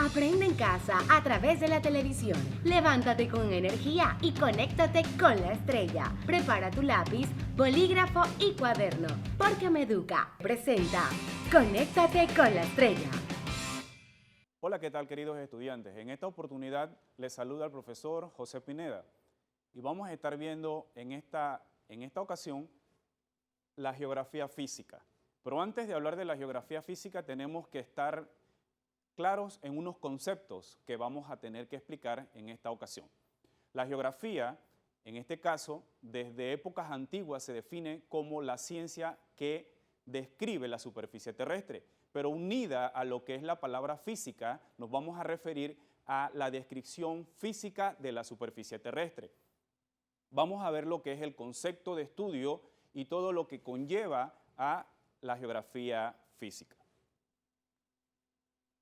Aprende en casa a través de la televisión. Levántate con energía y conéctate con la estrella. Prepara tu lápiz, bolígrafo y cuaderno, porque Meduca presenta Conéctate con la estrella. Hola, ¿qué tal, queridos estudiantes? En esta oportunidad les saluda el profesor José Pineda y vamos a estar viendo en esta ocasión la geografía física. Pero antes de hablar de la geografía física tenemos que estar claros en unos conceptos que vamos a tener que explicar en esta ocasión. La geografía, en este caso, desde épocas antiguas se define como la ciencia que describe la superficie terrestre, pero unida a lo que es la palabra física, nos vamos a referir a la descripción física de la superficie terrestre. Vamos a ver lo que es el concepto de estudio y todo lo que conlleva a la geografía física.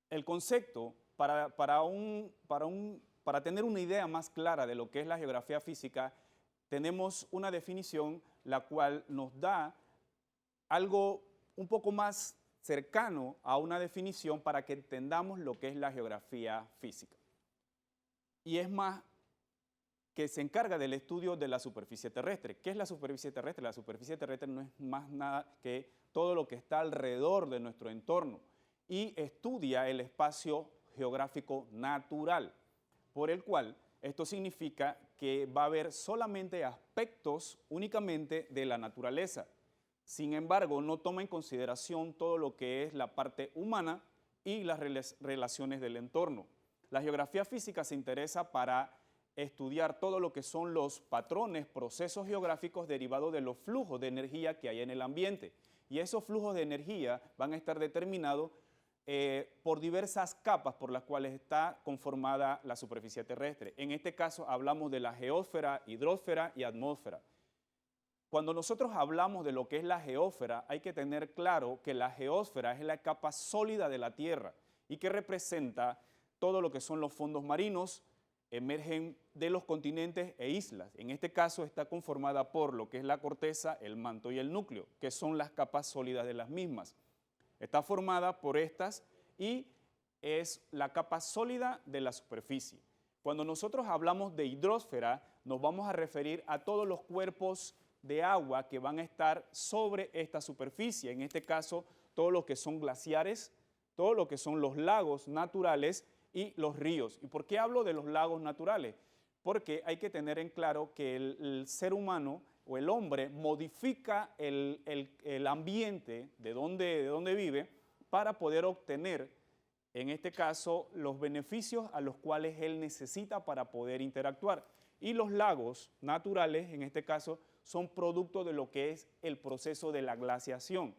El concepto, para tener una idea más clara de lo que es la geografía física, tenemos una definición la cual nos da algo un poco más cercano a una definición para que entendamos lo que es la geografía física. Y es más que se encarga del estudio de la superficie terrestre. ¿Qué es la superficie terrestre? La superficie terrestre no es más nada que todo lo que está alrededor de nuestro entorno y estudia el espacio geográfico natural, por el cual esto significa que va a haber solamente aspectos únicamente de la naturaleza. Sin embargo, no toma en consideración todo lo que es la parte humana y las relaciones del entorno. La geografía física se interesa para estudiar todo lo que son los patrones, procesos geográficos derivados de los flujos de energía que hay en el ambiente. Y esos flujos de energía van a estar determinados por diversas capas por las cuales está conformada la superficie terrestre. En este caso hablamos de la geósfera, hidrosfera y atmósfera. Cuando nosotros hablamos de lo que es la geósfera, hay que tener claro que la geósfera es la capa sólida de la Tierra y que representa todo lo que son los fondos marinos, emergen de los continentes e islas. En este caso está conformada por lo que es la corteza, el manto y el núcleo, que son las capas sólidas de las mismas. Está formada por estas y es la capa sólida de la superficie. Cuando nosotros hablamos de hidrosfera, nos vamos a referir a todos los cuerpos de agua que van a estar sobre esta superficie. En este caso, todo lo que son glaciares, todo lo que son los lagos naturales y los ríos. ¿Y por qué hablo de los lagos naturales? Porque hay que tener en claro que el ser humano o el hombre modifica el ambiente de donde vive para poder obtener, en este caso, los beneficios a los cuales él necesita para poder interactuar. Y los lagos naturales, en este caso, son producto de lo que es el proceso de la glaciación.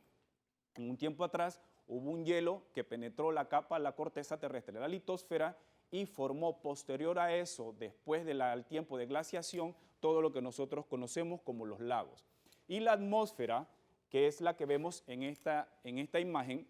En un tiempo atrás hubo un hielo que penetró la corteza terrestre de la litosfera y formó posterior a eso, después del tiempo de glaciación, todo lo que nosotros conocemos como los lagos. Y la atmósfera, que es la que vemos en esta imagen,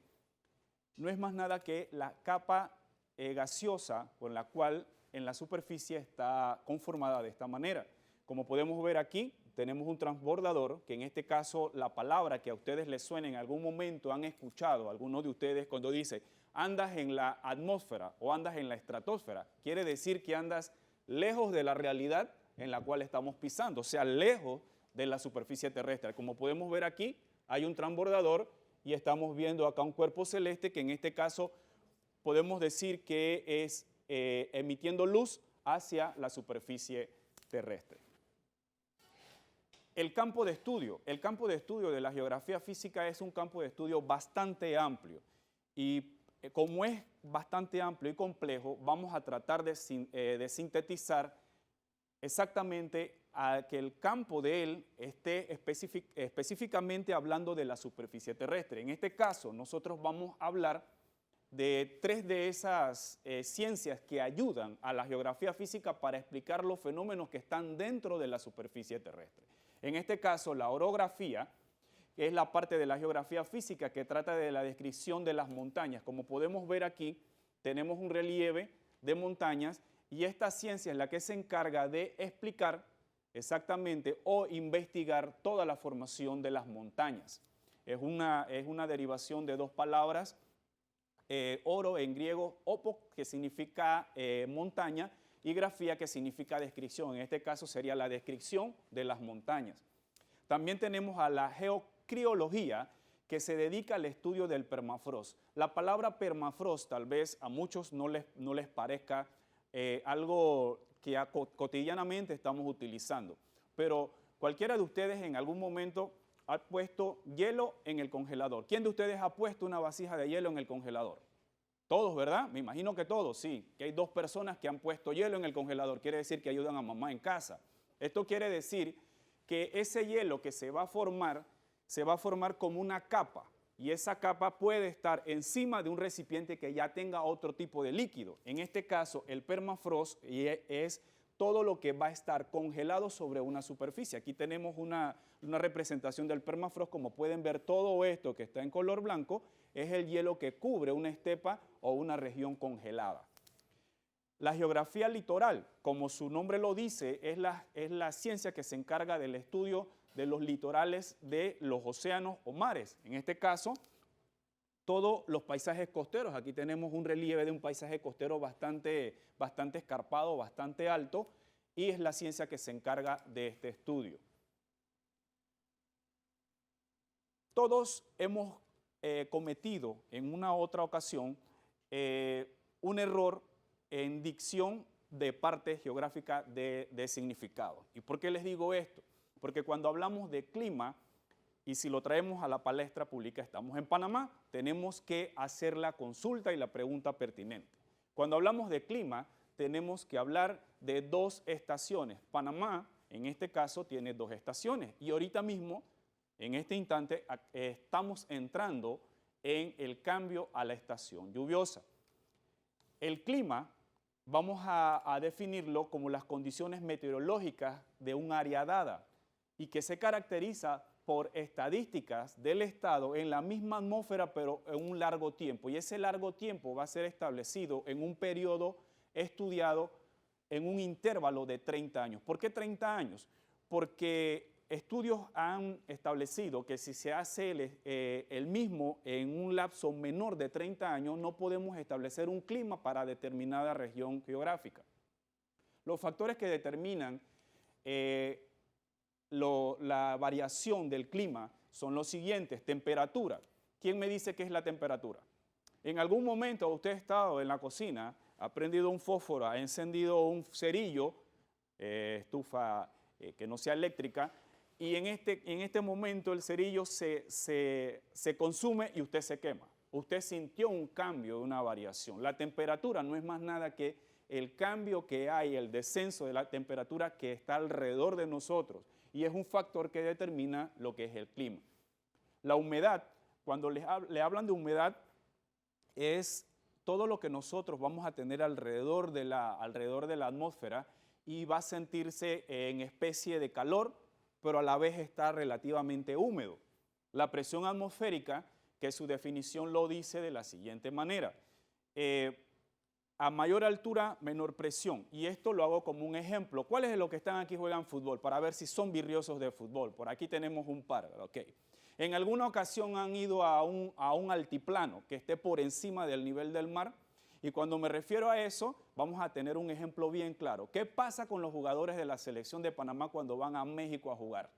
no es más nada que la capa gaseosa con la cual en la superficie está conformada de esta manera. Como podemos ver aquí, tenemos un transbordador, que en este caso la palabra que a ustedes les suena en algún momento han escuchado, algunos de ustedes cuando dice andas en la atmósfera o andas en la estratosfera, quiere decir que andas lejos de la realidad en la cual estamos pisando, o sea, lejos de la superficie terrestre. Como podemos ver aquí, hay un transbordador y estamos viendo acá un cuerpo celeste que en este caso podemos decir que es emitiendo luz hacia la superficie terrestre. El campo de estudio de la geografía física es un campo de estudio bastante amplio y como es bastante amplio y complejo, vamos a tratar de sintetizar exactamente a que el campo de él esté específicamente hablando de la superficie terrestre. En este caso, nosotros vamos a hablar de tres de esas ciencias que ayudan a la geografía física para explicar los fenómenos que están dentro de la superficie terrestre. En este caso, la orografía, que es la parte de la geografía física que trata de la descripción de las montañas. Como podemos ver aquí, tenemos un relieve de montañas y esta ciencia es la que se encarga de explicar exactamente o investigar toda la formación de las montañas. Es una derivación de dos palabras oro en griego, opo, que significa montaña, y grafía, que significa descripción. En este caso sería la descripción de las montañas. También tenemos a la geocriología, que se dedica al estudio del permafrost. La palabra permafrost tal vez a muchos no les parezca algo que cotidianamente estamos utilizando, pero cualquiera de ustedes en algún momento ha puesto hielo en el congelador. ¿Quién de ustedes ha puesto una vasija de hielo en el congelador? Todos, ¿verdad? Me imagino que todos, sí. Que hay 2 personas que han puesto hielo en el congelador. Quiere decir que ayudan a mamá en casa. Esto quiere decir que ese hielo que se va a formar como una capa. Y esa capa puede estar encima de un recipiente que ya tenga otro tipo de líquido. En este caso, el permafrost es todo lo que va a estar congelado sobre una superficie. Aquí tenemos una representación del permafrost. Como pueden ver, todo esto que está en color blanco es el hielo que cubre una estepa o una región congelada. La geografía litoral, como su nombre lo dice, es la ciencia que se encarga del estudio de los litorales de los océanos o mares. En este caso, todos los paisajes costeros. Aquí tenemos un relieve de un paisaje costero bastante escarpado, bastante alto, y es la ciencia que se encarga de este estudio. Todos hemos cometido en una u otra ocasión un error en dicción de parte geográfica de significado. ¿Y por qué les digo esto? Porque cuando hablamos de clima, y si lo traemos a la palestra pública, estamos en Panamá, tenemos que hacer la consulta y la pregunta pertinente. Cuando hablamos de clima, tenemos que hablar de 2 estaciones. Panamá, en este caso, tiene 2 estaciones. Y ahorita mismo, en este instante, estamos entrando en el cambio a la estación lluviosa. El clima, vamos a definirlo como las condiciones meteorológicas de un área dada, y que se caracteriza por estadísticas del estado en la misma atmósfera, pero en un largo tiempo. Y ese largo tiempo va a ser establecido en un periodo estudiado en un intervalo de 30 años. ¿Por qué 30 años? Porque estudios han establecido que si se hace el mismo en un lapso menor de 30 años, no podemos establecer un clima para determinada región geográfica. Los factores que determinan la variación del clima son los siguientes. Temperatura. ¿Quién me dice qué es la temperatura? En algún momento usted ha estado en la cocina, ha prendido un fósforo, ha encendido un cerillo, estufa que no sea eléctrica, y en este momento el cerillo se consume y usted se quema. Usted sintió un cambio, una variación. La temperatura no es más nada que el cambio que hay, el descenso de la temperatura que está alrededor de nosotros, y es un factor que determina lo que es el clima. La humedad, cuando le hablan de humedad, es todo lo que nosotros vamos a tener alrededor de la atmósfera, y va a sentirse en especie de calor, pero a la vez está relativamente húmedo. La presión atmosférica, que su definición lo dice de la siguiente manera. A mayor altura, menor presión. Y esto lo hago como un ejemplo. ¿Cuáles de los que están aquí juegan fútbol? Para ver si son virriosos de fútbol. Por aquí tenemos un par. Okay. En alguna ocasión han ido a un altiplano que esté por encima del nivel del mar. Y cuando me refiero a eso, vamos a tener un ejemplo bien claro. ¿Qué pasa con los jugadores de la selección de Panamá cuando van a México a jugar?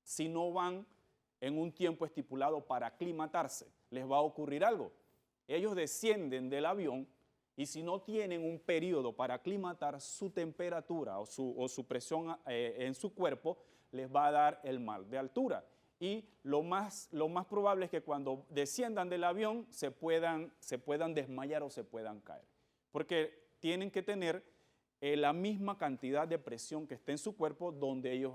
Si no van en un tiempo estipulado para aclimatarse, les va a ocurrir algo. Ellos descienden del avión, y si no tienen un periodo para aclimatar su temperatura o su presión en su cuerpo, les va a dar el mal de altura. Y lo más probable es que cuando desciendan del avión se puedan desmayar o se puedan caer. Porque tienen que tener la misma cantidad de presión que esté en su cuerpo donde ellos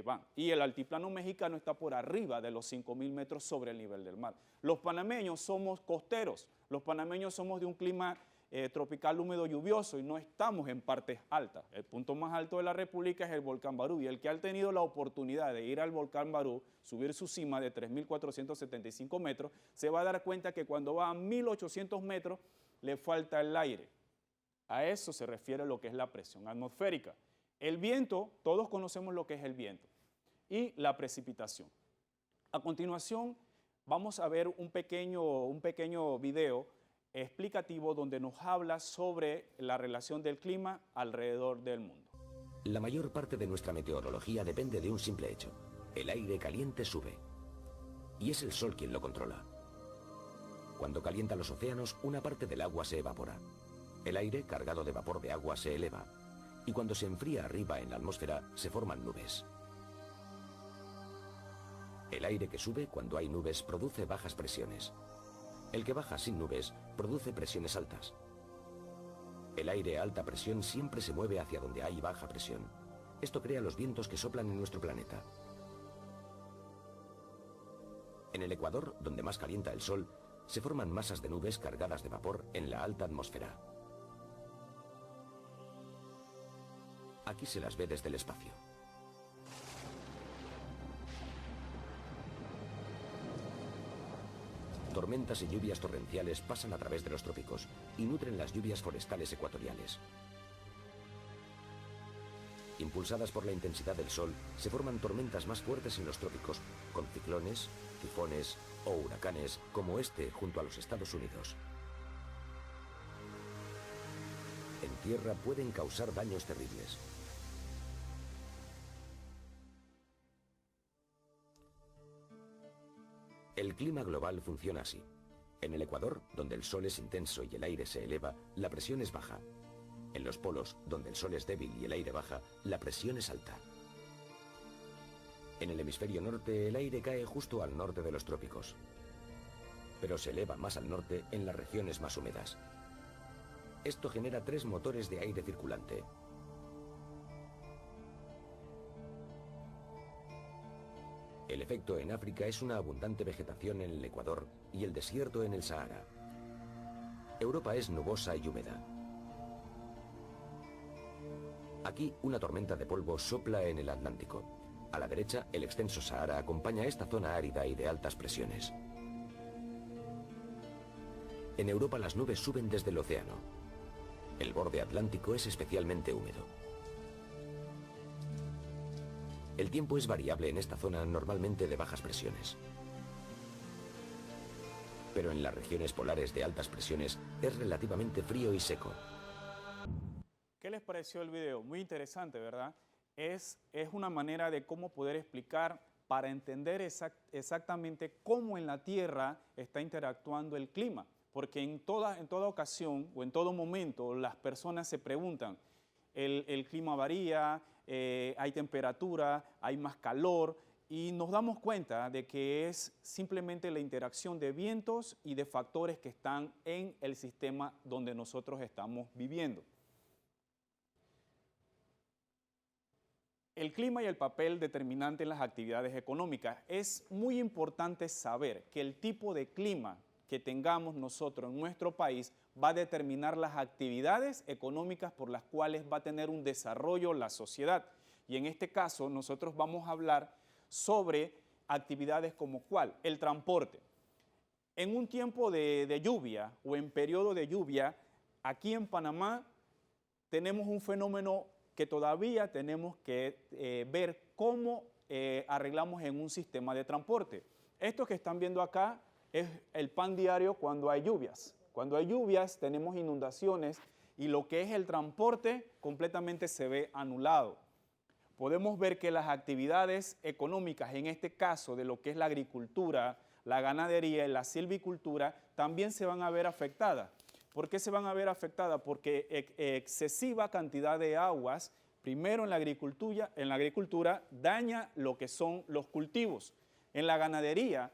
van. Y el altiplano mexicano está por arriba de los 5,000 metros sobre el nivel del mar. Los panameños somos costeros, los panameños somos de un clima tropical húmedo lluvioso, y no estamos en partes altas. El punto más alto de la República es el volcán Barú, y el que ha tenido la oportunidad de ir al volcán Barú, subir su cima de 3.475 metros, se va a dar cuenta que cuando va a 1.800 metros le falta el aire. A eso se refiere lo que es la presión atmosférica. El viento, todos conocemos lo que es el viento, y la precipitación. A continuación vamos a ver un pequeño video explicativo donde nos habla sobre la relación del clima alrededor del mundo. La mayor parte de nuestra meteorología depende de un simple hecho. El aire caliente sube. Y es el sol quien lo controla. Cuando calienta los océanos, una parte del agua se evapora. El aire, cargado de vapor de agua, se eleva. Y cuando se enfría arriba en la atmósfera, se forman nubes. El aire que sube cuando hay nubes produce bajas presiones. El que baja sin nubes produce presiones altas. El aire a alta presión siempre se mueve hacia donde hay baja presión. Esto crea los vientos que soplan en nuestro planeta. En el Ecuador, donde más calienta el sol, se forman masas de nubes cargadas de vapor en la alta atmósfera. Aquí se las ve desde el espacio. Tormentas y lluvias torrenciales pasan a través de los trópicos y nutren las lluvias forestales ecuatoriales. Impulsadas por la intensidad del sol, se forman tormentas más fuertes en los trópicos, con ciclones, tifones o huracanes como este junto a los Estados Unidos. En tierra pueden causar daños terribles. El clima global funciona así. En el Ecuador, donde el sol es intenso y el aire se eleva, la presión es baja. En los polos, donde el sol es débil y el aire baja, la presión es alta. En el hemisferio norte, el aire cae justo al norte de los trópicos, pero se eleva más al norte en las regiones más húmedas. Esto genera 3 motores de aire circulante. El efecto en África es una abundante vegetación en el Ecuador y el desierto en el Sahara. Europa es nubosa y húmeda. Aquí una tormenta de polvo sopla en el Atlántico. A la derecha, el extenso Sahara acompaña esta zona árida y de altas presiones. En Europa las nubes suben desde el océano. El borde atlántico es especialmente húmedo. El tiempo es variable en esta zona, normalmente de bajas presiones. Pero en las regiones polares de altas presiones es relativamente frío y seco. ¿Qué les pareció el video? Muy interesante, ¿verdad? Es una manera de cómo poder explicar para entender exactamente cómo en la Tierra está interactuando el clima. Porque en toda ocasión o en todo momento las personas se preguntan, el clima varía, hay temperatura, hay más calor, y nos damos cuenta de que es simplemente la interacción de vientos y de factores que están en el sistema donde nosotros estamos viviendo. El clima y el papel determinante en las actividades económicas. Es muy importante saber que el tipo de clima que tengamos nosotros en nuestro país va a determinar las actividades económicas por las cuales va a tener un desarrollo la sociedad. Y en este caso nosotros vamos a hablar sobre actividades como ¿cuál? El transporte. En un tiempo de lluvia o en periodo de lluvia, aquí en Panamá tenemos un fenómeno que todavía tenemos que ver cómo arreglamos en un sistema de transporte. Esto que están viendo acá es el pan diario cuando hay lluvias. Cuando hay lluvias tenemos inundaciones y lo que es el transporte completamente se ve anulado. Podemos ver que las actividades económicas, en este caso de lo que es la agricultura, la ganadería y la silvicultura, también se van a ver afectadas. ¿Por qué se van a ver afectadas? Porque excesiva cantidad de aguas, primero en la agricultura daña lo que son los cultivos. En la ganadería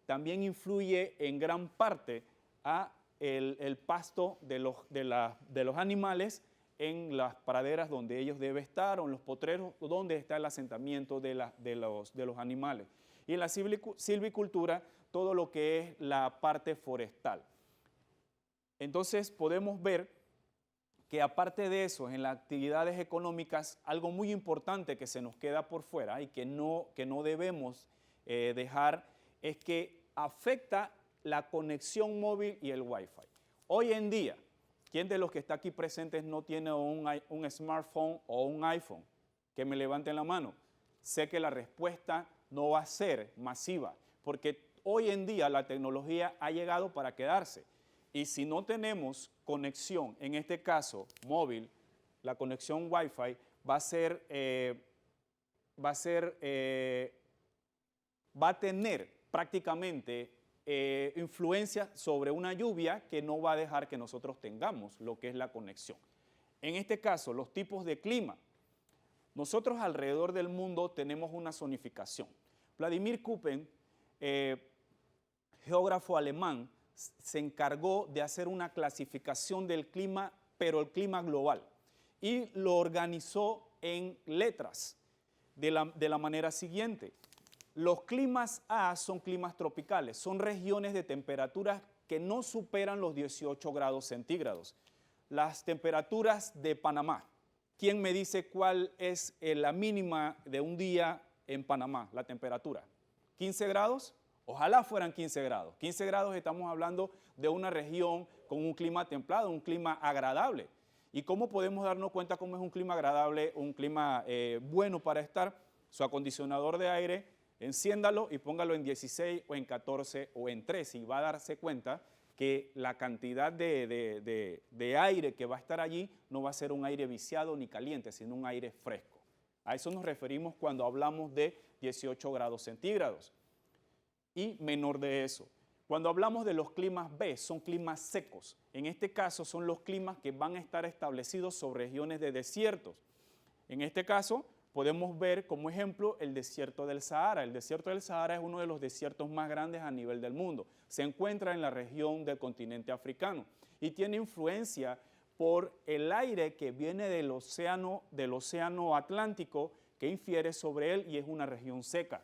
también influye en gran parte a el pasto de los animales en las praderas donde ellos deben estar o en los potreros donde está el asentamiento de los animales. Y en la silvicultura, todo lo que es la parte forestal. Entonces podemos ver que aparte de eso, en las actividades económicas, algo muy importante que se nos queda por fuera y que no debemos dejar es que afecta la conexión móvil y el Wi-Fi. Hoy en día, ¿quién de los que está aquí presentes no tiene un smartphone o un iPhone? Que me levanten la mano. Sé que la respuesta no va a ser masiva, porque hoy en día la tecnología ha llegado para quedarse. Y si no tenemos conexión, en este caso móvil, la conexión Wi-Fi va a tener prácticamente influencia sobre una lluvia que no va a dejar que nosotros tengamos lo que es la conexión. En este caso, los tipos de clima. Nosotros alrededor del mundo tenemos una zonificación. Vladimir Köppen, geógrafo alemán, se encargó de hacer una clasificación del clima, pero el clima global, y lo organizó en letras de la manera siguiente. Los climas A son climas tropicales, son regiones de temperaturas que no superan los 18 grados centígrados. Las temperaturas de Panamá. ¿Quién me dice cuál es la mínima de un día en Panamá, la temperatura? ¿15 grados? Ojalá fueran 15 grados. 15 grados estamos hablando de una región con un clima templado, un clima agradable. ¿Y cómo podemos darnos cuenta cómo es un clima agradable, un clima bueno para estar? Su acondicionador de aire, enciéndalo y póngalo en 16 o en 14 o en 13 y va a darse cuenta que la cantidad de aire que va a estar allí no va a ser un aire viciado ni caliente, sino un aire fresco. A eso nos referimos cuando hablamos de 18 grados centígrados y menor de eso. Cuando hablamos de los climas B, son climas secos. En este caso son los climas que van a estar establecidos sobre regiones de desiertos. En este caso podemos ver como ejemplo el desierto del Sahara. El desierto del Sahara es uno de los desiertos más grandes a nivel del mundo. Se encuentra en la región del continente africano y tiene influencia por el aire que viene del océano Atlántico que infiere sobre él y es una región seca.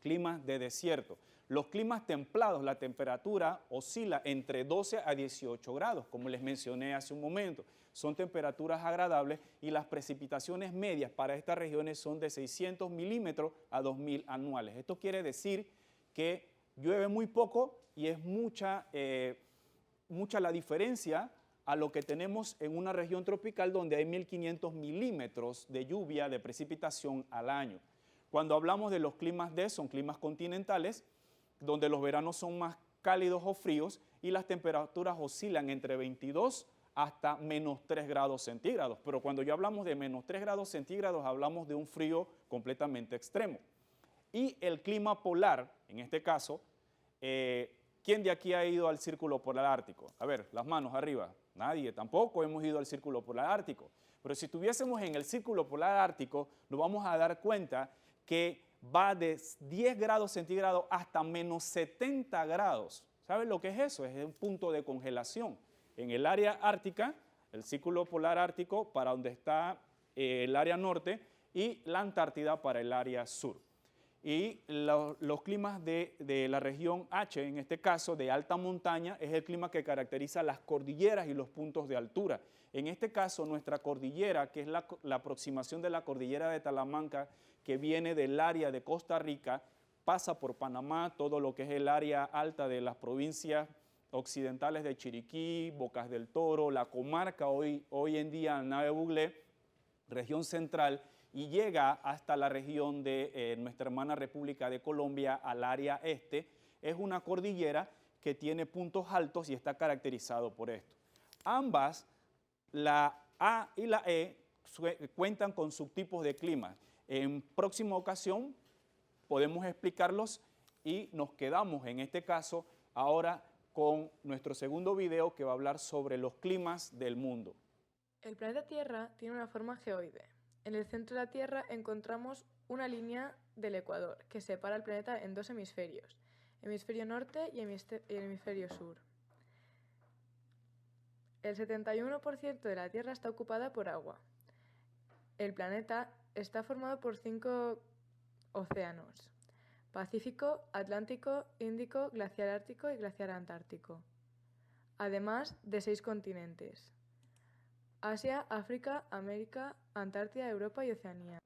Climas de desierto. Los climas templados, la temperatura oscila entre 12 a 18 grados, como les mencioné hace un momento. Son temperaturas agradables y las precipitaciones medias para estas regiones son de 600 milímetros a 2000 anuales. Esto quiere decir que llueve muy poco y es mucha la diferencia a lo que tenemos en una región tropical donde hay 1500 milímetros de lluvia, de precipitación al año. Cuando hablamos de los climas D, son climas continentales, donde los veranos son más cálidos o fríos y las temperaturas oscilan entre 22 hasta menos 3 grados centígrados. Pero cuando ya hablamos de menos 3 grados centígrados, hablamos de un frío completamente extremo. Y el clima polar, en este caso, ¿quién de aquí ha ido al Círculo Polar Ártico? A ver, las manos arriba. Nadie, tampoco hemos ido al Círculo Polar Ártico. Pero si estuviésemos en el Círculo Polar Ártico, nos vamos a dar cuenta que va de 10 grados centígrados hasta menos 70 grados. ¿Saben lo que es eso? Es un punto de congelación. En el área ártica, el Círculo Polar Ártico para donde está el área norte y la Antártida para el área sur. Y los climas de la región H, en este caso de alta montaña, es el clima que caracteriza las cordilleras y los puntos de altura. En este caso, nuestra cordillera, que es la aproximación de la cordillera de Talamanca, que viene del área de Costa Rica, pasa por Panamá, todo lo que es el área alta de las provincias occidentales de Chiriquí, Bocas del Toro, la comarca hoy en día Nave Buglé, región central, y llega hasta la región de nuestra hermana República de Colombia, al área este. Es una cordillera que tiene puntos altos y está caracterizado por esto. Ambas, la A y la E, cuentan con subtipos de clima. En próxima ocasión podemos explicarlos y nos quedamos en este caso ahora con nuestro segundo video que va a hablar sobre los climas del mundo. El planeta Tierra tiene una forma geoide. En el centro de la Tierra encontramos una línea del ecuador que separa el planeta en dos hemisferios, hemisferio norte y el hemisferio sur. El 71% de la Tierra está ocupada por agua. El planeta está formado por 5 océanos: Pacífico, Atlántico, Índico, Glaciar Ártico y Glaciar Antártico, además de 6 continentes: Asia, África, América, Antártida, Europa y Oceanía.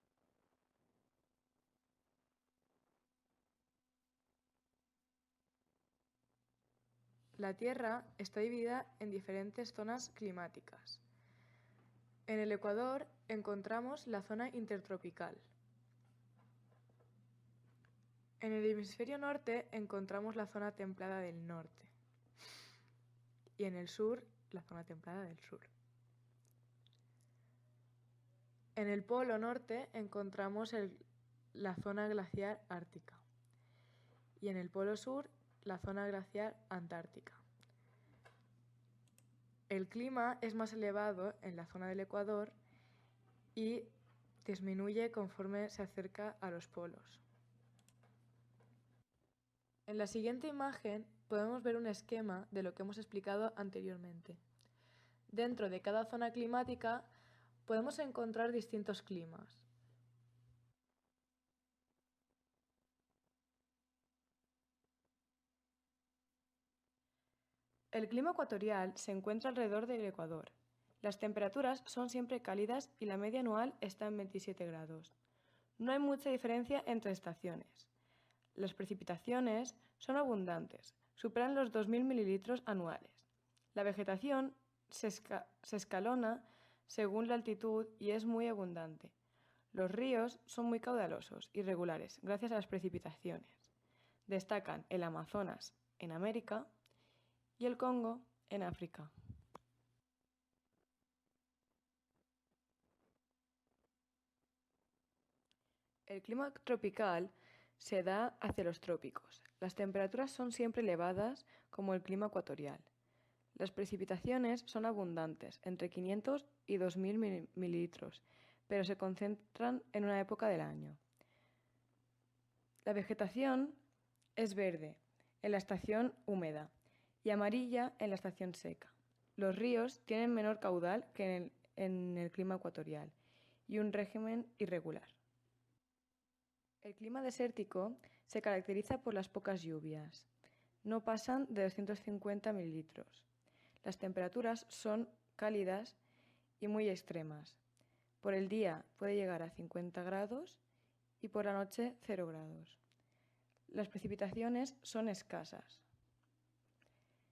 La Tierra está dividida en diferentes zonas climáticas. En el Ecuador encontramos la zona intertropical. En el hemisferio norte encontramos la zona templada del norte. y en el sur, la zona templada del sur. En el polo norte encontramos la zona glaciar ártica y en el polo sur la zona glaciar antártica. El clima es más elevado en la zona del Ecuador y disminuye conforme se acerca a los polos. En la siguiente imagen podemos ver un esquema de lo que hemos explicado anteriormente. Dentro de cada zona climática podemos encontrar distintos climas. El clima ecuatorial se encuentra alrededor del Ecuador. Las temperaturas son siempre cálidas y la media anual está en 27 grados. No hay mucha diferencia entre estaciones. Las precipitaciones son abundantes, superan los 2.000 mililitros anuales. La vegetación se escalona según la altitud y es muy abundante. Los ríos son muy caudalosos y regulares gracias a las precipitaciones. Destacan el Amazonas en América y el Congo en África. El clima tropical se da hacia los trópicos. Las temperaturas son siempre elevadas como el clima ecuatorial. Las precipitaciones son abundantes, entre 500 y 2.000 mililitros, pero se concentran en una época del año. La vegetación es verde en la estación húmeda y amarilla en la estación seca. Los ríos tienen menor caudal que en el clima ecuatorial y un régimen irregular. El clima desértico se caracteriza por las pocas lluvias. No pasan de 250 mililitros. Las temperaturas son cálidas y muy extremas. Por el día puede llegar a 50 grados y por la noche 0 grados. Las precipitaciones son escasas.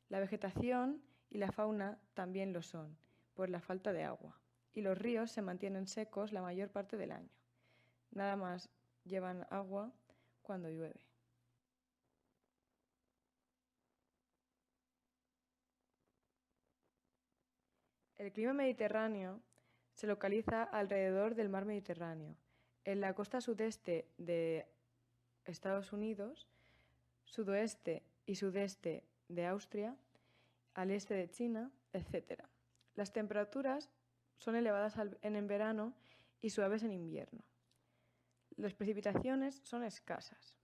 La vegetación y la fauna también lo son, por la falta de agua, y los ríos se mantienen secos la mayor parte del año. Nada más llevan agua cuando llueve. El clima mediterráneo se localiza alrededor del mar Mediterráneo, en la costa sudeste de Estados Unidos, sudoeste y sudeste de Austria, al este de China, etc. Las temperaturas son elevadas en verano y suaves en invierno. Las precipitaciones son escasas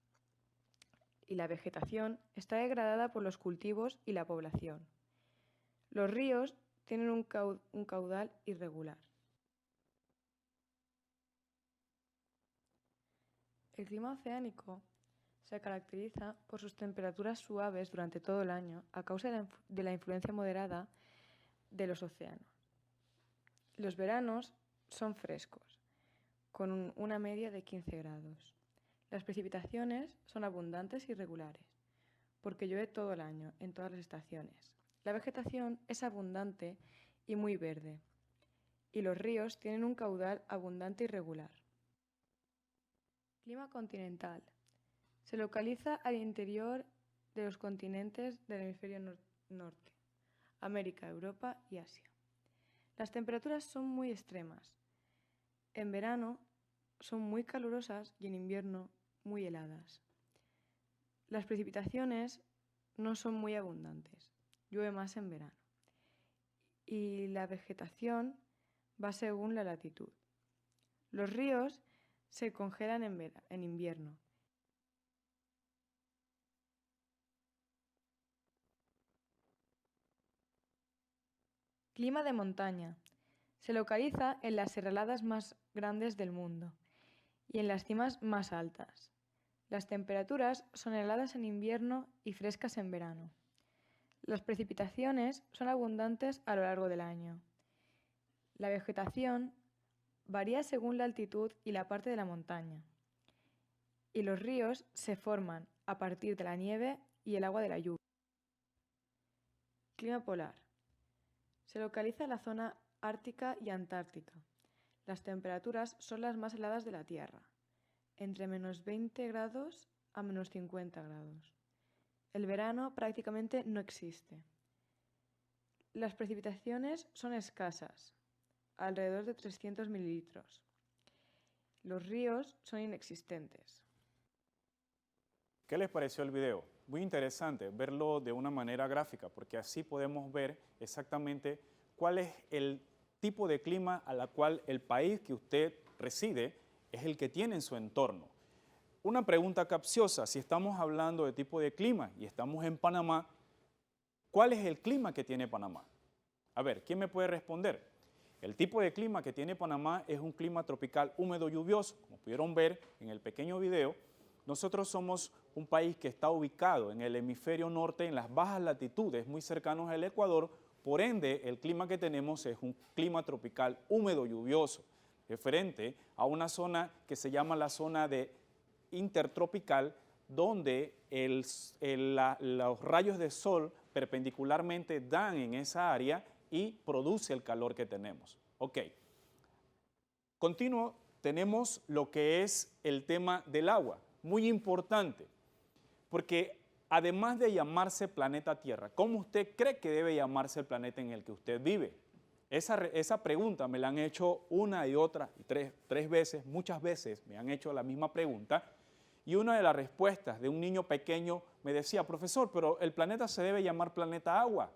y la vegetación está degradada por los cultivos y la población. Los ríos tienen un caudal irregular. El clima oceánico se caracteriza por sus temperaturas suaves durante todo el año a causa de la influencia moderada de los océanos. Los veranos son frescos, con una media de 15 grados. Las precipitaciones son abundantes y regulares, porque llueve todo el año, en todas las estaciones. La vegetación es abundante y muy verde, y los ríos tienen un caudal abundante y regular. Clima continental. Se localiza al interior de los continentes del hemisferio norte, América, Europa y Asia. Las temperaturas son muy extremas. En verano son muy calurosas y en invierno muy heladas. Las precipitaciones no son muy abundantes. Llueve más en verano. Y la vegetación va según la latitud. Los ríos se congelan en invierno. Clima de montaña. Se localiza en las serraladas más grandes del mundo y en las cimas más altas. Las temperaturas son heladas en invierno y frescas en verano. Las precipitaciones son abundantes a lo largo del año. La vegetación varía según la altitud y la parte de la montaña. Y los ríos se forman a partir de la nieve y el agua de la lluvia. Clima polar. Se localiza en la zona ártica y antártica. Las temperaturas son las más heladas de la Tierra, entre menos 20 grados a menos 50 grados. El verano prácticamente no existe. Las precipitaciones son escasas, alrededor de 300 mililitros. Los ríos son inexistentes. ¿Qué les pareció el video? Muy interesante verlo de una manera gráfica, porque así podemos ver exactamente cuál es el tipo de clima a la cual el país que usted reside es el que tiene en su entorno. Una pregunta capciosa: si estamos hablando de tipo de clima y estamos en Panamá, ¿cuál es el clima que tiene Panamá? A ver, ¿quién me puede responder? El tipo de clima que tiene Panamá es un clima tropical húmedo lluvioso. Como pudieron ver en el pequeño video, nosotros somos un país que está ubicado en el hemisferio norte, en las bajas latitudes, muy cercanos al Ecuador. Por ende, el clima que tenemos es un clima tropical húmedo lluvioso, referente a una zona que se llama la zona de intertropical, donde los rayos de sol perpendicularmente dan en esa área y produce el calor que tenemos. Ok. Continuo, tenemos lo que es el tema del agua, muy importante, porque además de llamarse planeta Tierra, ¿cómo usted cree que debe llamarse el planeta en el que usted vive? Esa pregunta me la han hecho una y otra, y tres veces, muchas veces me han hecho la misma pregunta, y una de las respuestas de un niño pequeño me decía: profesor, pero el planeta se debe llamar planeta agua.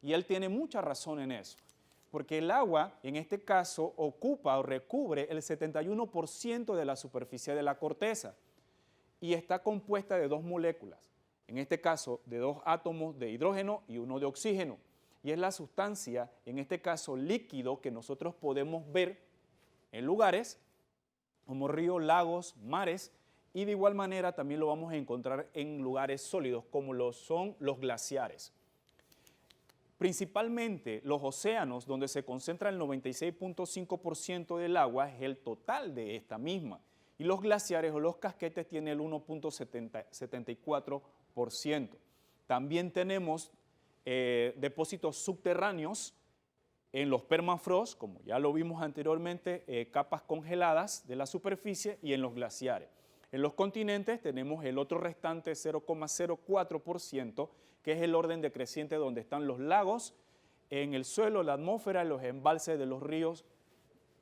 Y él tiene mucha razón en eso, porque el agua, en este caso, ocupa o recubre el 71% de la superficie de la corteza y está compuesta de dos moléculas, en este caso de dos átomos de hidrógeno y uno de oxígeno, y es la sustancia, en este caso líquido, que nosotros podemos ver en lugares como ríos, lagos, mares, y de igual manera también lo vamos a encontrar en lugares sólidos como lo son los glaciares. Principalmente los océanos, donde se concentra el 96.5% del agua, es el total de esta misma. Y los glaciares o los casquetes tienen el 1.74%. También tenemos depósitos subterráneos en los permafrost, como ya lo vimos anteriormente, capas congeladas de la superficie, y en los glaciares. En los continentes tenemos el otro restante 0.04%, que es el orden decreciente donde están los lagos, en el suelo, la atmósfera, los embalses de los ríos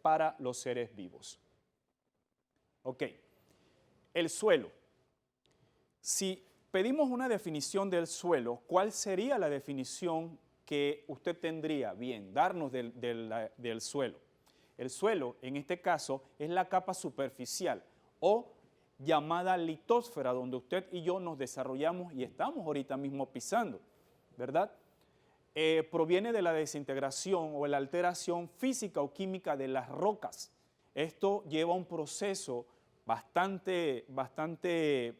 para los seres vivos. Ok, el suelo. Si pedimos una definición del suelo, ¿cuál sería la definición que usted tendría bien darnos del suelo? El suelo, en este caso, es la capa superficial o llamada litosfera, donde usted y yo nos desarrollamos y estamos ahorita mismo pisando, ¿verdad? Proviene de la desintegración o la alteración física o química de las rocas. Esto lleva un proceso bastante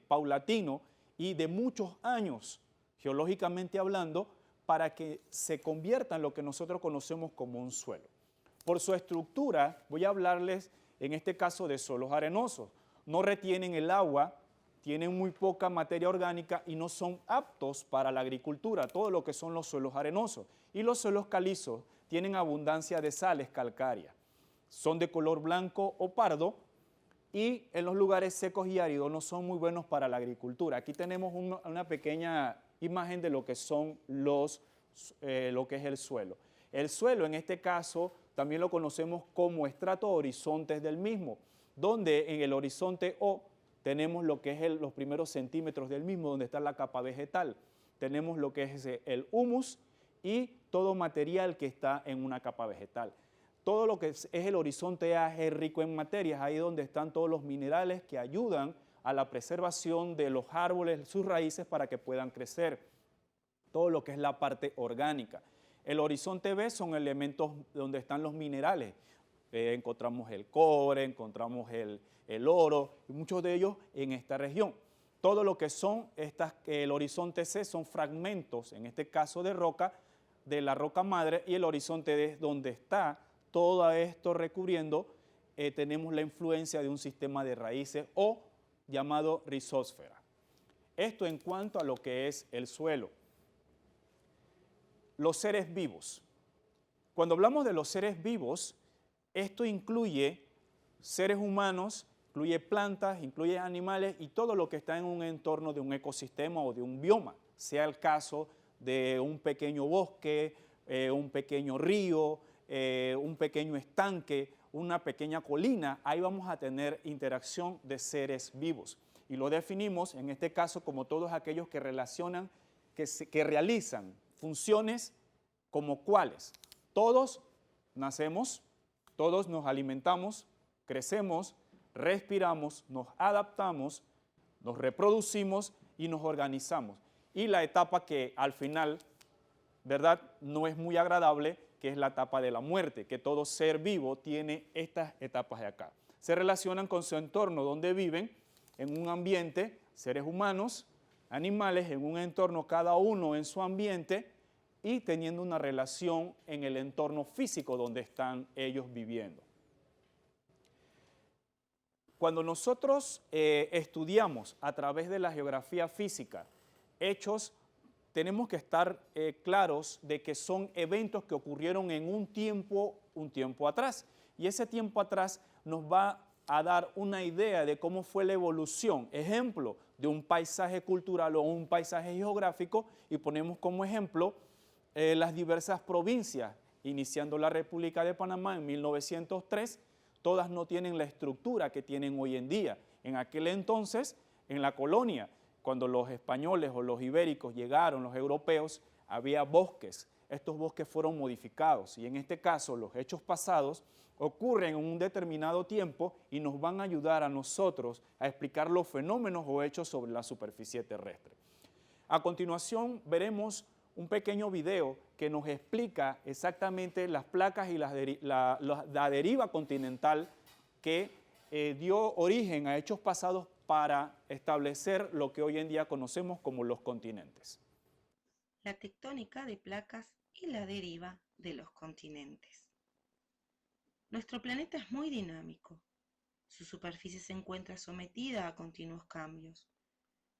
paulatino y de muchos años, geológicamente hablando, para que se convierta en lo que nosotros conocemos como un suelo. Por su estructura, voy a hablarles en este caso de suelos arenosos. No retienen el agua, tienen muy poca materia orgánica y no son aptos para la agricultura, todo lo que son los suelos arenosos. Y los suelos calizos tienen abundancia de sales calcáreas. Son de color blanco o pardo y en los lugares secos y áridos no son muy buenos para la agricultura. Aquí tenemos una pequeña imagen de lo que son lo que es el suelo. El suelo, en este caso, también lo conocemos como estratos horizontes del mismo, donde en el horizonte O tenemos lo que es los primeros centímetros del mismo, donde está la capa vegetal. Tenemos lo que es el humus y todo material que está en una capa vegetal. Todo lo que es el horizonte A es rico en materias, ahí donde están todos los minerales que ayudan a la preservación de los árboles, sus raíces, para que puedan crecer. Todo lo que es la parte orgánica. El horizonte B son elementos donde están los minerales. Encontramos el cobre, encontramos el oro, y muchos de ellos en esta región. Todo lo que son el horizonte C son fragmentos, en este caso de roca, de la roca madre, y el horizonte D es donde está todo esto recubriendo, tenemos la influencia de un sistema de raíces o llamado rizósfera. Esto en cuanto a lo que es el suelo. Los seres vivos. Cuando hablamos de los seres vivos, esto incluye seres humanos, incluye plantas, incluye animales y todo lo que está en un entorno de un ecosistema o de un bioma, sea el caso de un pequeño bosque, un pequeño río, un pequeño estanque, una pequeña colina, ahí vamos a tener interacción de seres vivos. Y lo definimos, en este caso, como todos aquellos que relacionan, que realizan funciones como cuáles. Todos nacemos, todos nos alimentamos, crecemos, respiramos, nos adaptamos, nos reproducimos y nos organizamos. Y la etapa que al final, ¿verdad?, no es muy agradable, que es la etapa de la muerte, que todo ser vivo tiene estas etapas de acá. Se relacionan con su entorno donde viven, en un ambiente, seres humanos, animales, en un entorno cada uno en su ambiente y teniendo una relación en el entorno físico donde están ellos viviendo. Cuando nosotros estudiamos a través de la geografía física hechos, tenemos que estar claros de que son eventos que ocurrieron en un tiempo atrás. Y ese tiempo atrás nos va a dar una idea de cómo fue la evolución, ejemplo, de un paisaje cultural o un paisaje geográfico, y ponemos como ejemplo las diversas provincias, iniciando la República de Panamá en 1903, todas no tienen la estructura que tienen hoy en día. En aquel entonces, en la colonia, cuando los españoles o los ibéricos llegaron, los europeos, había bosques. Estos bosques fueron modificados y en este caso los hechos pasados ocurren en un determinado tiempo y nos van a ayudar a nosotros a explicar los fenómenos o hechos sobre la superficie terrestre. A continuación veremos un pequeño video que nos explica exactamente las placas y la deriva continental que dio origen a hechos pasados para establecer lo que hoy en día conocemos como los continentes. La tectónica de placas y la deriva de los continentes. Nuestro planeta es muy dinámico. Su superficie se encuentra sometida a continuos cambios.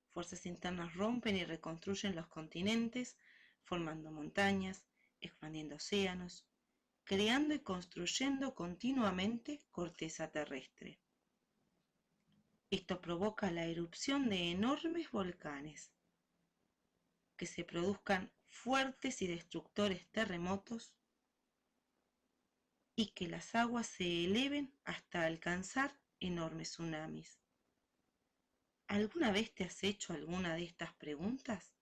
Fuerzas internas rompen y reconstruyen los continentes, formando montañas, expandiendo océanos, creando y construyendo continuamente corteza terrestre. Esto provoca la erupción de enormes volcanes, que se produzcan fuertes y destructores terremotos y que las aguas se eleven hasta alcanzar enormes tsunamis. ¿Alguna vez te has hecho alguna de estas preguntas?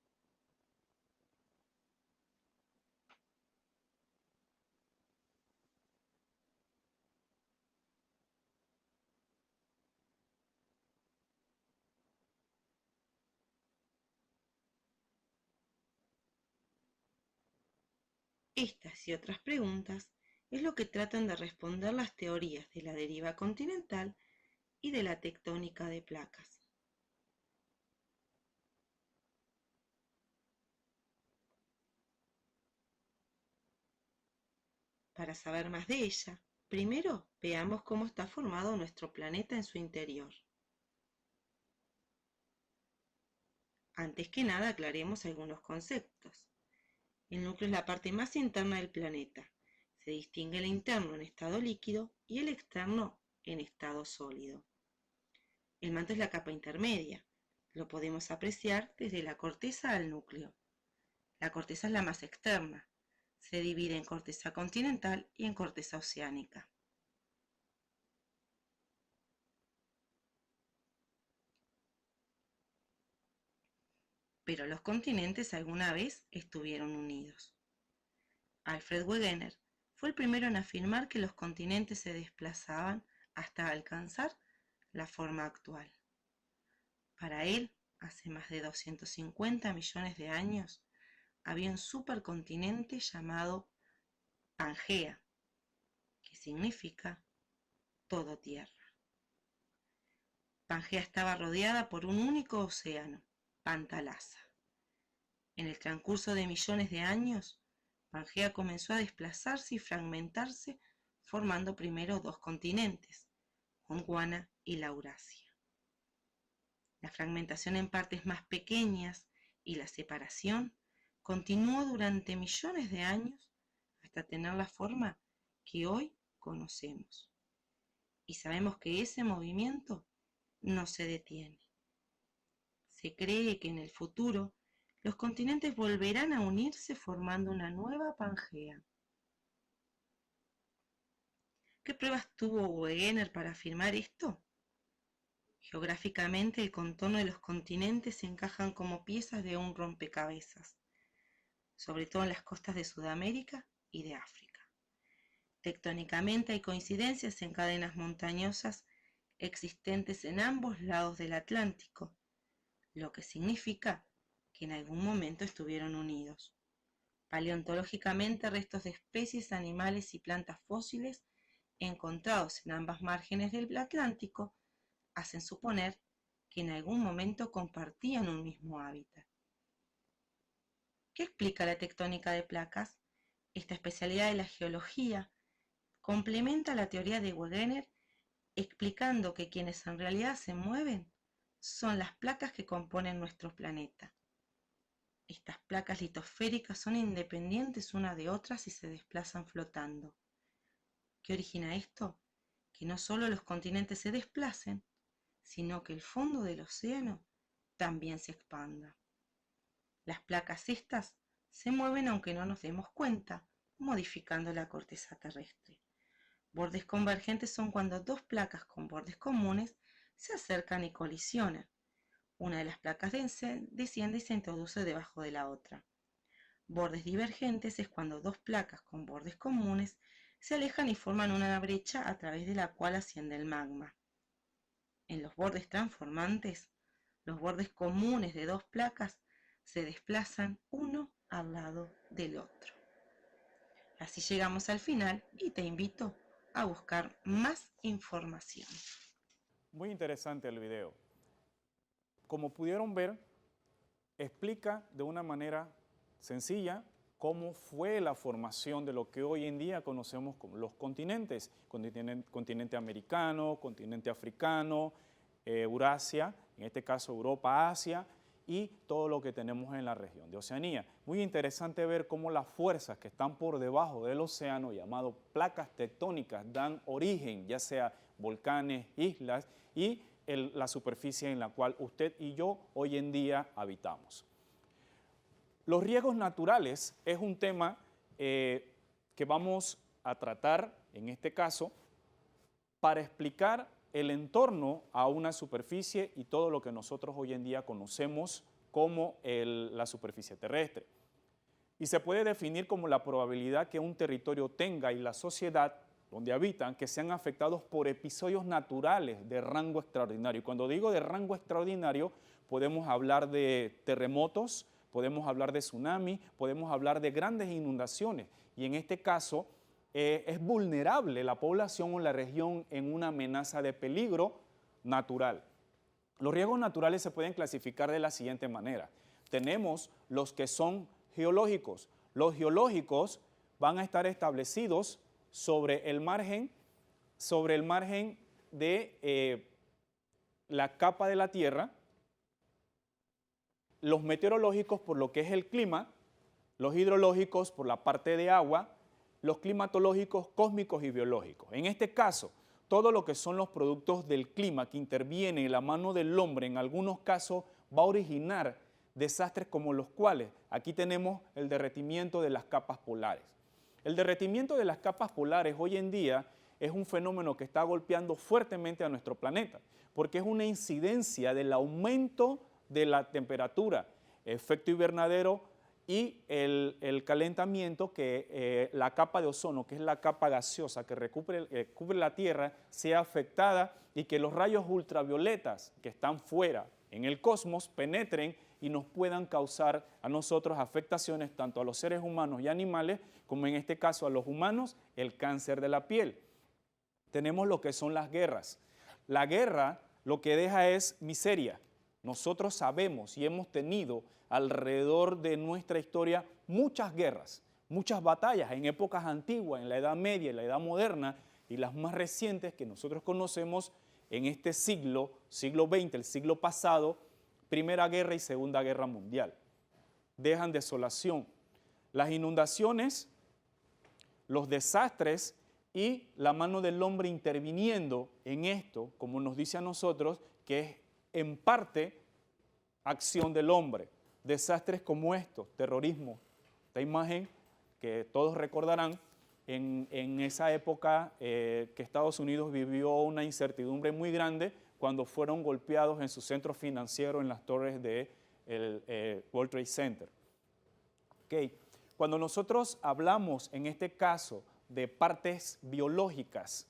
Estas y otras preguntas es lo que tratan de responder las teorías de la deriva continental y de la tectónica de placas. Para saber más de ella, primero veamos cómo está formado nuestro planeta en su interior. Antes que nada aclaremos algunos conceptos. El núcleo es la parte más interna del planeta. Se distingue el interno en estado líquido y el externo en estado sólido. El manto es la capa intermedia. Lo podemos apreciar desde la corteza al núcleo. La corteza es la más externa. Se divide en corteza continental y en corteza oceánica. Pero los continentes alguna vez estuvieron unidos. Alfred Wegener fue el primero en afirmar que los continentes se desplazaban hasta alcanzar la forma actual. Para él, hace más de 250 millones de años, había un supercontinente llamado Pangea, que significa todo tierra. Pangea estaba rodeada por un único océano, Pantalasa. En el transcurso de millones de años, Pangea comenzó a desplazarse y fragmentarse, formando primero dos continentes, Gondwana y Laurasia. La fragmentación en partes más pequeñas y la separación continuó durante millones de años hasta tener la forma que hoy conocemos. Y sabemos que ese movimiento no se detiene. Se cree que en el futuro los continentes volverán a unirse formando una nueva Pangea. ¿Qué pruebas tuvo Wegener para afirmar esto? Geográficamente, el contorno de los continentes se encajan como piezas de un rompecabezas, sobre todo en las costas de Sudamérica y de África. Tectónicamente hay coincidencias en cadenas montañosas existentes en ambos lados del Atlántico, lo que significa que en algún momento estuvieron unidos. Paleontológicamente, restos de especies animales y plantas fósiles encontrados en ambas márgenes del Atlántico hacen suponer que en algún momento compartían un mismo hábitat. ¿Qué explica la tectónica de placas? Esta especialidad de la geología complementa la teoría de Wegener, explicando que quienes en realidad se mueven son las placas que componen nuestro planeta. Estas placas litosféricas son independientes unas de otras y se desplazan flotando. ¿Qué origina esto? Que no solo los continentes se desplacen, sino que el fondo del océano también se expanda. Las placas estas se mueven aunque no nos demos cuenta, modificando la corteza terrestre. Bordes convergentes son cuando dos placas con bordes comunes se acercan y colisionan. Una de las placas desciende y se introduce debajo de la otra. Bordes divergentes es cuando dos placas con bordes comunes se alejan y forman una brecha a través de la cual asciende el magma. En los bordes transformantes, los bordes comunes de dos placas se desplazan uno al lado del otro. Así llegamos al final y te invito a buscar más información. Muy interesante el video. Como pudieron ver, explica de una manera sencilla cómo fue la formación de lo que hoy en día conocemos como los continentes, continente americano, continente africano, Eurasia, en este caso Europa, Asia, y todo lo que tenemos en la región de Oceanía. Muy interesante ver cómo las fuerzas que están por debajo del océano, llamado placas tectónicas, dan origen, ya sea volcanes, islas, y la superficie en la cual usted y yo hoy en día habitamos. Los riesgos naturales es un tema que vamos a tratar en este caso para explicar el entorno a una superficie y todo lo que nosotros hoy en día conocemos como la superficie terrestre. Y se puede definir como la probabilidad que un territorio tenga y la sociedad donde habitan que sean afectados por episodios naturales de rango extraordinario. Y cuando digo de rango extraordinario, podemos hablar de terremotos, podemos hablar de tsunami, podemos hablar de grandes inundaciones. Y en este caso es vulnerable la población o la región en una amenaza de peligro natural. Los riesgos naturales se pueden clasificar de la siguiente manera. Tenemos los que son geológicos. Los geológicos van a estar establecidos sobre el margen de la capa de la Tierra. Los meteorológicos por lo que es el clima, los hidrológicos por la parte de agua, los climatológicos, cósmicos y biológicos. En este caso, todo lo que son los productos del clima que intervienen en la mano del hombre, en algunos casos va a originar desastres como los cuales aquí tenemos el derretimiento de las capas polares. El derretimiento de las capas polares hoy en día es un fenómeno que está golpeando fuertemente a nuestro planeta, porque es una incidencia del aumento de la temperatura, efecto invernadero y el calentamiento que la capa de ozono, que es la capa gaseosa que cubre la Tierra, sea afectada y que los rayos ultravioletas que están fuera en el cosmos penetren y nos puedan causar a nosotros afectaciones tanto a los seres humanos y animales, como en este caso a los humanos, el cáncer de la piel. Tenemos lo que son las guerras. La guerra lo que deja es miseria. Nosotros sabemos y hemos tenido alrededor de nuestra historia muchas guerras, muchas batallas en épocas antiguas, en la Edad Media, en la Edad Moderna y las más recientes que nosotros conocemos en este siglo XX, el siglo pasado, Primera Guerra y Segunda Guerra Mundial. Dejan desolación. Las inundaciones, los desastres y la mano del hombre interviniendo en esto, como nos dice a nosotros, que es en parte acción del hombre, desastres como estos, terrorismo. Esta imagen que todos recordarán, en esa época que Estados Unidos vivió una incertidumbre muy grande cuando fueron golpeados en su centro financiero en las torres del World Trade Center. Okay. Cuando nosotros hablamos en este caso de partes biológicas,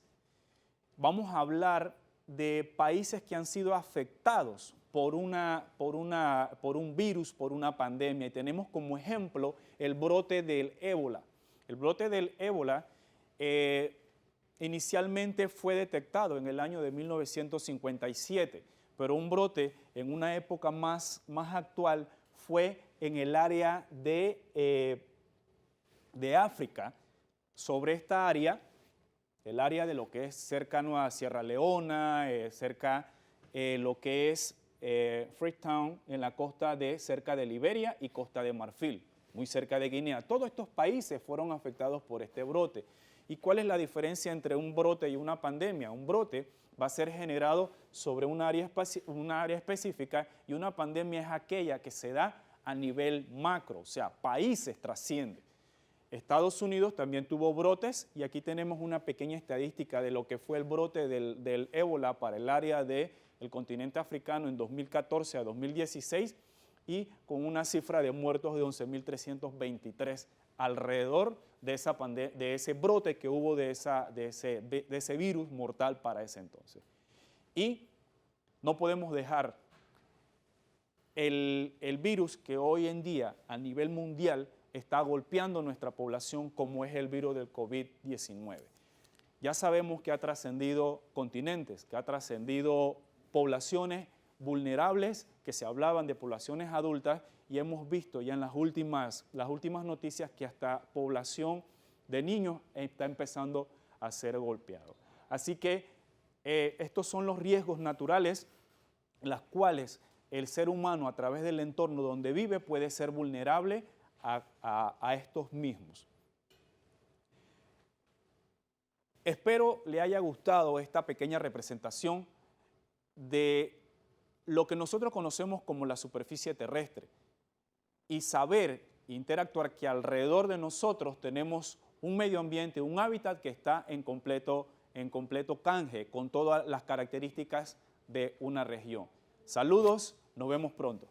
vamos a hablar de países que han sido afectados por un virus, por una pandemia. Y tenemos como ejemplo el brote del ébola. El brote del ébola inicialmente fue detectado en el año de 1957, pero un brote en una época más actual fue en el área de África. Sobre esta área, el área de lo que es cercano a Sierra Leona, cerca lo que es Freetown, en la costa cerca de Liberia y Costa de Marfil, muy cerca de Guinea. Todos estos países fueron afectados por este brote. ¿Y cuál es la diferencia entre un brote y una pandemia? Un brote va a ser generado sobre un área específica y una pandemia es aquella que se da a nivel macro, o sea, países trasciende. Estados Unidos también tuvo brotes y aquí tenemos una pequeña estadística de lo que fue el brote del ébola para el área del continente africano en 2014 a 2016 y con una cifra de muertos de 11.323 alrededor de ese brote que hubo de ese virus mortal para ese entonces. Y no podemos dejar el virus que hoy en día a nivel mundial está golpeando nuestra población, como es el virus del COVID-19. Ya sabemos que ha trascendido continentes, que ha trascendido poblaciones vulnerables, que se hablaban de poblaciones adultas, y hemos visto ya en las últimas noticias que hasta población de niños está empezando a ser golpeado. Así que estos son los riesgos naturales, las cuales el ser humano a través del entorno donde vive puede ser vulnerable a estos mismos. Espero le haya gustado esta pequeña representación de lo que nosotros conocemos como la superficie terrestre y saber interactuar que alrededor de nosotros tenemos un medio ambiente, un hábitat que está en completo canje con todas las características de una región. Saludos, nos vemos pronto.